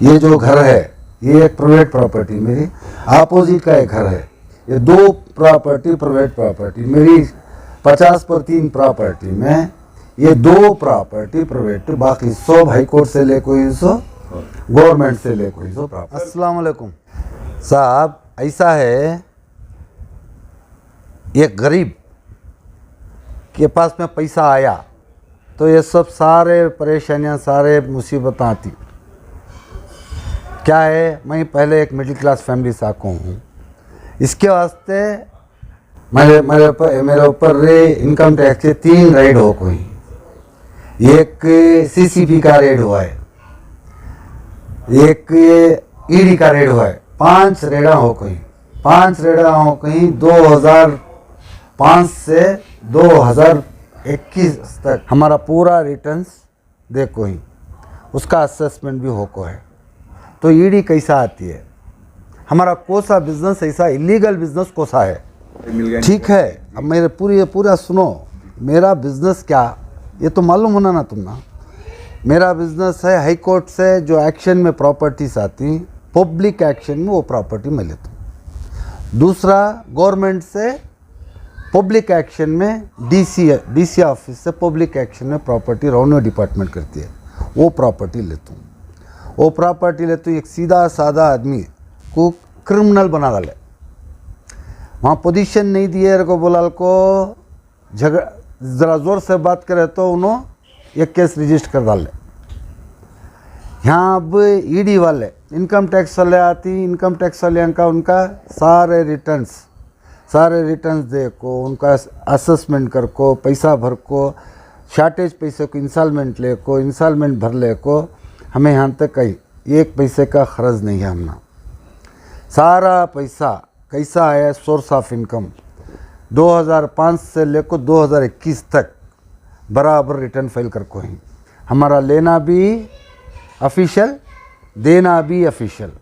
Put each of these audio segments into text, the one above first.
ये जो घर है ये एक प्राइवेट प्रॉपर्टी मेरी, अपोजिट का एक घर है, ये दो प्रॉपर्टी प्राइवेट प्रॉपर्टी मेरी। 50 पर 3 प्रॉपर्टी में ये 2 प्रॉपर्टी प्राइवेट, बाकी सब हाई कोर्ट से ले कोई सो गवर्नमेंट से ले कोई सो प्रॉपर्टी। अस्सलाम वालेकुम साहब, ऐसा है एक गरीब के पास में पैसा आया तो ये सब सारे परेशानियां सारे मुसीबत आती। क्या है, मैं पहले एक मिडिल क्लास फैमिली से आका हूँ, इसके वास्ते मेरे ऊपर इनकम टैक्स के 3 रेड हो कोई, एक सीसीपी का रेड हुआ है, एक ईडी का रेड हुआ है, 5 रेडा हो कोई। 5 रेडा हो कहीं 2005 से 2021 तक हमारा पूरा रिटर्न्स देखो ही, उसका असेसमेंट भी होको है। तो ईडी कैसा आती है, हमारा कोसा बिजनेस ऐसा इलीगल बिजनेस कोसा है, ठीक है। अब मेरे पूरा सुनो, मेरा बिजनेस क्या, ये तो मालूम होना ना तुम ना। मेरा बिजनेस है हाई कोर्ट से जो एक्शन में प्रॉपर्टीज आती, पब्लिक एक्शन में वो प्रॉपर्टी मैं लेता हूँ। दूसरा, गवर्नमेंट से पब्लिक एक्शन में डीसी ऑफिस से पब्लिक एक्शन में प्रॉपर्टी रेवेन्यू डिपार्टमेंट करती है, वो प्रॉपर्टी लेता हूँ। वो प्रॉपर्टी लेते एक सीधा साधा आदमी को क्रिमिनल बना डाले, वहाँ पोजीशन नहीं दिए को बोला को झगड़ा, ज़रा ज़ोर से बात करे तो उन्होंने एक केस रजिस्टर कर डाले। यहाँ अब ईडी वाले इनकम टैक्स वाले आती, इनकम टैक्स वाले का उनका सारे रिटर्न्स दे को, उनका असेसमेंट कर को, पैसा भर को, शार्टेज पैसे को इंस्टॉलमेंट ले को, इंस्टॉलमेंट भर ले को, हमें यहाँ तक कहीं 1 पैसे का खर्च नहीं है। हमने सारा पैसा कैसा आया, सोर्स ऑफ इनकम 2005 से लेकर 2021 तक बराबर रिटर्न फाइल कर को ही। हमारा लेना भी ऑफिशियल, देना भी ऑफिशियल।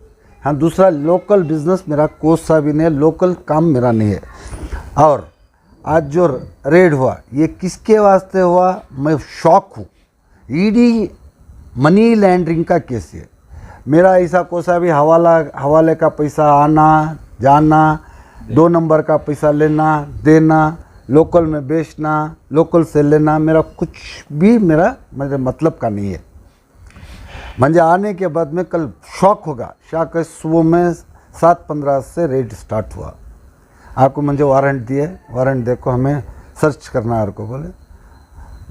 हाँ, दूसरा लोकल बिजनेस मेरा कोसा भी नहीं, लोकल काम मेरा नहीं है। और आज जो रेड हुआ ये किसके वास्ते हुआ, मैं शॉक हूँ। ईडी मनी लैंडरिंग का केस है मेरा, ऐसा कोसा भी हवाले का पैसा आना जाना, 2 नंबर का पैसा लेना देना, लोकल में बेचना, लोकल से लेना, मेरा कुछ भी मेरे मतलब का नहीं है। मुझे आने के बाद में कल शॉक होगा, शॉक है। सुबह में 7:15 से रेड स्टार्ट हुआ, आपको मुझे वारंट दिए, वारंट देखो हमें सर्च करना है। को बोले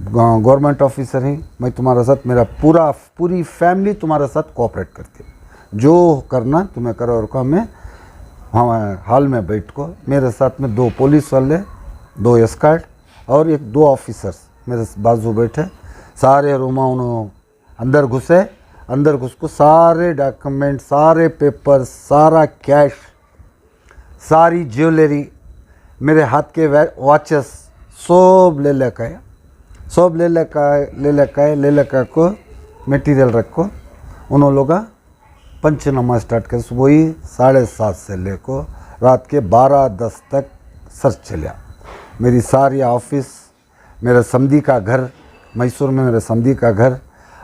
गवर्नमेंट ऑफिसर ही मैं तुम्हारे साथ, मेरा पूरी फैमिली तुम्हारे साथ कोऑपरेट करती है, जो करना तुम्हें करो। और को हमें वहाँ हॉल में बैठ को, मेरे साथ में 2 पुलिस वाले, 2 एस्कॉर्ट और 2 ऑफिसर्स मेरे बाजू बैठे। सारे रूमा उन्होंने अंदर घुस को सारे डॉक्यूमेंट, सारे पेपर, सारा कैश, सारी ज्वेलरी, मेरे हाथ के वॉचेस सब ले लेकर को मटेरियल रखो। उन लोग पंचनामा स्टार्ट कर, सुबह ही 7:30 से लेकर रात के 12:10 तक सर्च चलिया। मेरी सारी ऑफिस, मेरे समधी का घर मैसूर में, मेरे समधी का घर,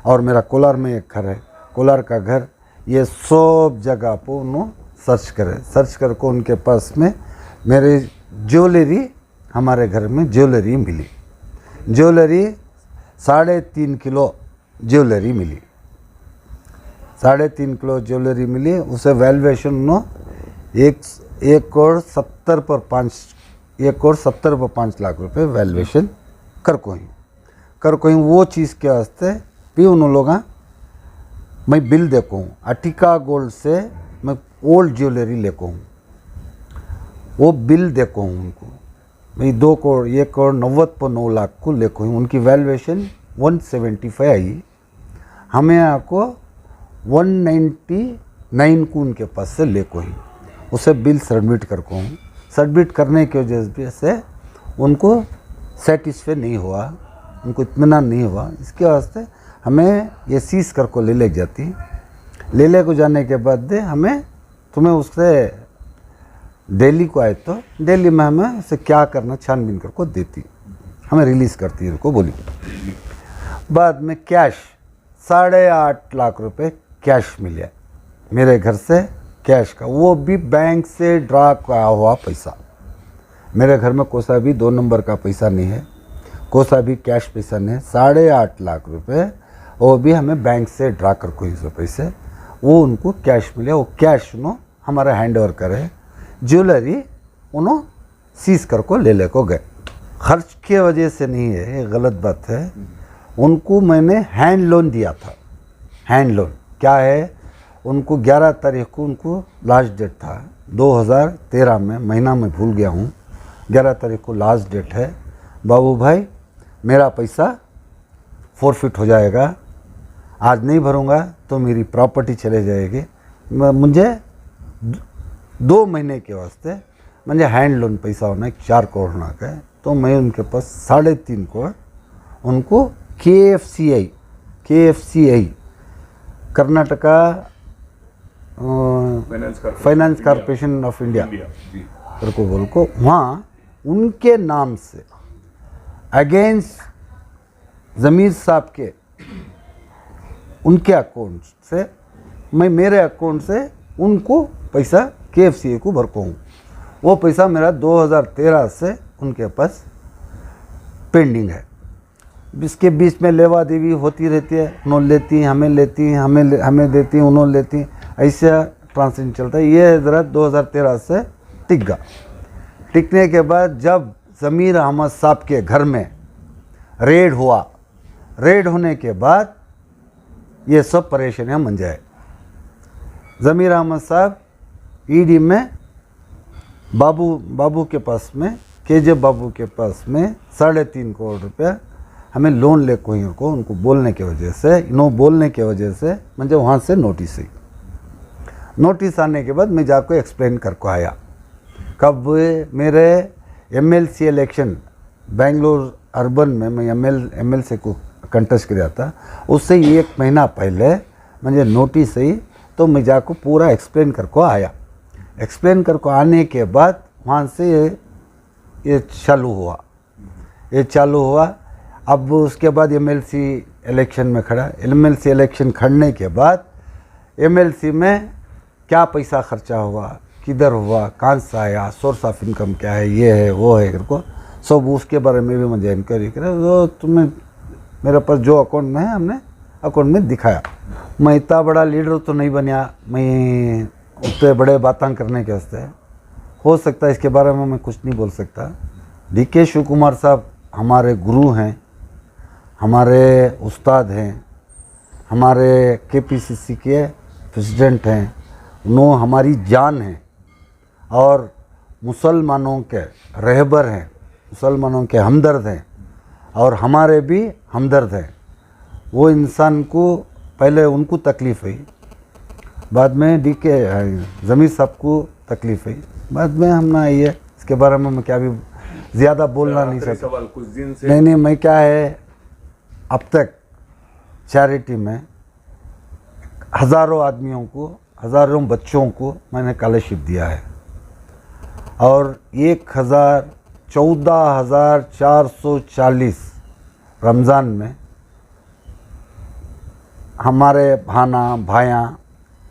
और मेरा कोलार में एक घर है, कोलार का घर, ये सब जगह पर उन्होंने सर्च कर को उनके पास में मेरे ज्वेलरी, हमारे घर में ज्वेलरी मिली। ज्वेलरी 3.5 किलो ज्वेलरी मिली, 3.5 किलो ज्वेलरी मिली। उसे वैल्यूएशन उन्होंने 1 करोड़ 70 पर 5 लाख रुपए वैल्यूएशन कर कोई वो चीज़ के वास्ते भी उन लोग मैं बिल देखो हूँ। अटिका गोल्ड से मैं ओल्ड ज्वेलरी लेको हूँ, वो बिल देखो हूँ उनको। मैं 1 करोड़ 90 लाख को लेको हूँ। उनकी वैल्यूएशन 175 आई, हमें आपको 199 को उनके पास से लेको ही। उसे बिल सबमिट कर को हूँ। सबमिट करने की वजह से उनको सेटिस्फाई नहीं हुआ, उनको इत्मीनान नहीं हुआ। इसके वास्ते हमें ये सीज कर को ले जाती। ले को जाने के बाद हमें तुम्हें उससे दिल्ली को आए तो दिल्ली में हमें उसे क्या करना छानबीन कर को देती, हमें रिलीज़ करती उनको बोली। बाद में कैश 8.5 लाख रुपए कैश मिला मेरे घर से, कैश का, वो भी बैंक से ड्रा किया हुआ पैसा। मेरे घर में कोई सा भी 2 नंबर का पैसा नहीं है, कोई सा भी कैश पैसा नहीं है। 8.5 लाख रुपए वो भी हमें बैंक से ड्रा कर कोई से पैसे, वो उनको कैश मिले। वो कैश उन्होंने हमारा हैंड ओवर करे, ज्वेलरी उन्होंने सीज कर को ले को गए। खर्च की वजह से नहीं है, ये गलत बात है। उनको मैंने हैंड लोन दिया था। हैंड लोन क्या है, उनको 11 तारीख को उनको लास्ट डेट था 2013 में, महीना में भूल गया हूँ, 11 तारीख को लास्ट डेट है। बाबू भाई मेरा पैसा फॉरफिट हो जाएगा, आज नहीं भरूँगा तो मेरी प्रॉपर्टी चले जाएगी। मुझे 2 महीने के वास्ते मुझे हैंड लोन पैसा होना है 4 करोड़ होना का है। तो मैं उनके पास 3.5 करोड़ उनको KFCI Karnataka finance corporation of India को बोल को, वहाँ उनके नाम से अगेंस्ट ज़मीर साहब के उनके अकाउंट से मैं मेरे अकाउंट से उनको पैसा KFCI को भर को हूँ। वो पैसा मेरा 2013 से उनके पास पेंडिंग है। इसके बीच में लेवा देवी होती रहती है, उन्होंने लेती, हमें लेती, हमें देती, उन्होंने लेती, ऐसे ट्रांजेक्शन चलता है। ये ज़रा 2013 से टिक गया। टिकने के बाद जब ज़मीर अहमद साहब के घर में रेड हुआ, रेड होने के बाद ये सब परेशानियाँ बन जाए। ज़मीर अहमद साहब ईडी में बाबू के पास में, KJ बाबू के पास में 3.5 करोड़ रुपया हमें लोन ले कोई को, उनको बोलने की वजह से, बोलने की वजह से मुझे वहाँ से नोटिस आई। नोटिस आने के बाद मैं जाकर एक्सप्लेन करके आया। कब मेरे MLC इलेक्शन बेंगलोर अर्बन में मैं MLC को कंटेस्ट किया था, उससे 1 महीना पहले मुझे नोटिस आई, तो मैं जाकर पूरा एक्सप्लेन करके आया। एक्सप्लेन करके आने के बाद वहाँ से ये चालू हुआ। अब उसके बाद MLC इलेक्शन में खड़ा। MLC इलेक्शन खड़ने के बाद MLC में क्या पैसा खर्चा हुआ, किधर हुआ, कहाँ से आया, सोर्स ऑफ इनकम क्या है, ये है वो है करको सब, उसके बारे में भी मुझे इंक्वायरी करा। तो तुम्हें मेरे पास जो अकाउंट में है हमने अकाउंट में दिखाया। मैं इतना बड़ा लीडर तो नहीं बना, मैं उतने बड़े बातें करने के वास्ते, हो सकता है इसके बारे में मैं कुछ नहीं बोल सकता। DK शिव कुमार साहब हमारे गुरु हैं, हमारे उस्ताद हैं, हमारे KPCC के प्रेसिडेंट हैं, उन्होंने हमारी जान है और मुसलमानों के रहबर हैं, मुसलमानों के हमदर्द हैं और हमारे भी हमदर्द हैं। वो इंसान को पहले उनको तकलीफ़ हुई, बाद में DK ज़मीर साहब को तकलीफ़ हुई, बाद में हम ना आई है। इसके बारे में मैं क्या भी ज़्यादा बोलना नहीं चाहता। कुछ दिन से नहीं, मैं क्या है, अब तक चैरिटी में हज़ारों आदमियों को, हज़ारों बच्चों को मैंने स्कॉलरशिप दिया है और 14,440 रमज़ान में हमारे भाइयाँ,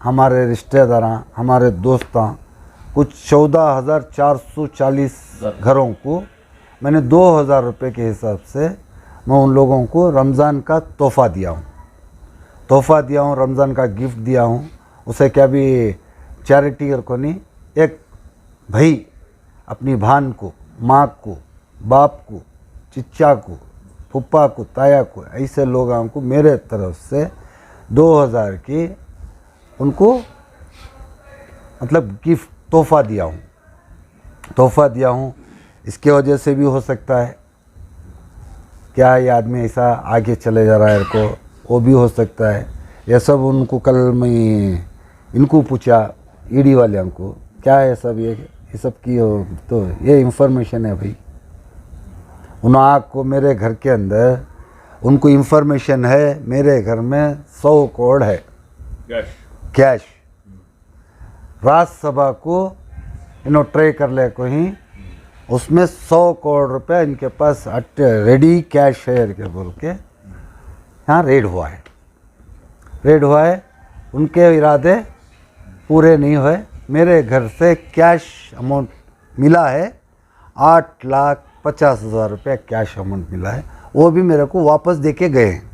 हमारे रिश्तेदार, हमारे दोस्तां, कुछ 14,440 घरों को मैंने 2,000 रुपये के हिसाब से मैं उन लोगों को रमज़ान का तोहफ़ा दिया हूँ, रमज़ान का गिफ्ट दिया हूँ। उसे क्या भी चैरिटी को नहीं, एक भाई अपनी भान को, माँ को, बाप को, चिच्चा को, फुप्पा को, ताया को, ऐसे लोगों को मेरे तरफ से 2,000 की उनको मतलब गिफ्ट तोहफ़ा दिया हूँ। इसके वजह से भी हो सकता है क्या ये आदमी ऐसा आगे चले जा रहा है को, वो भी हो सकता है। यह सब उनको कल मैं इनको पूछा ईडी वाले को, क्या है सब ये सब की हो, तो ये इंफॉर्मेशन है भाई। उन्होंने को मेरे घर के अंदर उनको इंफॉर्मेशन है, मेरे घर में 100 करोड़ है कैश। राज्यसभा को ट्रे कर ले को ही, उसमें 100 करोड़ रुपया इनके पास रेडी कैश है के बोल के यहाँ रेड हुआ है। उनके इरादे पूरे नहीं हुए। मेरे घर से कैश अमाउंट मिला है 8,50,000 रुपये कैश अमाउंट मिला है, वो भी मेरे को वापस दे के गए हैं।